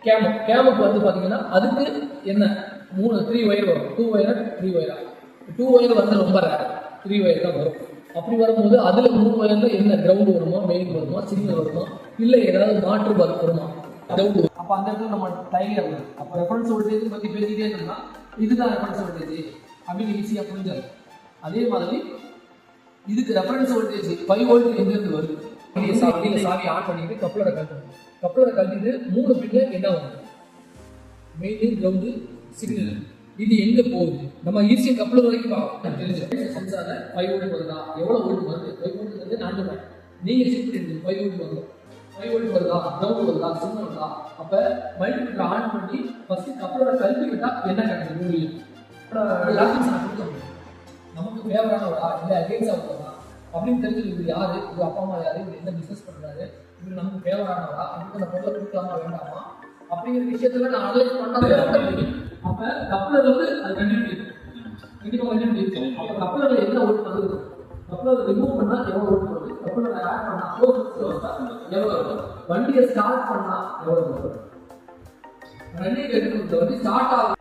கேமுக்கு வந்து பார்த்தீங்கன்னா அதுக்கு என்ன 3 ஒயர் வரும். 2 ஒயர் 3 ஒயரா 2 ஒயர் வந்து ரொம்ப ரேர், 3 ஒயர் தான் வரும். அப்படி வரும்போது அதில் 3 ஒயரில் என்ன கிரவுண்டு வருமா, மெயின் வருமா, சிக்னல் வருமா, இல்லை ஏதாவது மாற்று பல்ப் வருமா, கிரவுண்டு வரும். அப்போ அந்த இடத்துல நம்ம டைலர் வரும். அப்போ ரெஃபரன்ஸ் வோல்டேஜ் பற்றி பேசிக்கிட்டே இருந்தோம்னா இதுதான் ரெஃபரன்ஸ் வோல்டேஜ் அப்படின்னு ஈஸியாக புரிஞ்சாது. அதே மாதிரி இதுக்கு ரெஃபரன்ஸ் வோல்டேஜ் 5 வோல்ட் எங்கேருந்து வருது? சாவி ஆன் பண்ணிட்டு கப்ளரை கழட்டிட்டு 3 பின்ல என்ன வரும்? Main, ground, signal. இது எங்க போகுது? நம்ம ஈஸியா கப்ளர் வரைக்கும் பார்க்கலாம். தெரிஞ்சு சென்சார்ல 5 வோல்ட் வருதா, எவ்வளவு வோல்ட் வருது? 5 வோல்ட் வந்து நான் சொல்றேன், நீங்க செக் பண்ணிடுங்க. 5 வோல்ட் வருது, 5 வோல்ட் வருதா, கிரவுண்ட் வருதா, சிக்னல் வருதா? அப்ப மல்டிமீட்டர் ஆன் பண்ணி ஃபர்ஸ்ட் கப்ளரை கழட்டி விட்டா என்ன நடக்குது? நமக்கு ஃபேவரானவரா இல்லை அகேன்ஸ்டானவரா அப்படின்னு தெரிஞ்சுக்கிறது யாரு? இது அப்பா அம்மா யாரு? இது என்ன பிசினஸ் பண்றாரு? இது நமக்கு ஃபேவரானவரா? அதுக்கு அந்த பொருளை கொடுக்கலாமா வேண்டாமா அப்படிங்கிற விஷயத்துல நான் அனலைஸ் பண்ணாலே அப்ப கப்ளர் வந்து அது கண்டிப்பா இருக்கும். அப்ப கப்ளர்ல என்ன ஓட்டு வருது? கப்ளர் ரிமூவ் பண்ணா எவ்வளவு ஓட்டு வருது? கப்ளர் ஆட் பண்ணா எவ்வளவு வரும்? வண்டியை ஸ்டார்ட் பண்ணா எவ்வளவு வரும்? ரன்னிங் எடுக்கிறது வந்து ஸ்டார்ட் ஆகும்.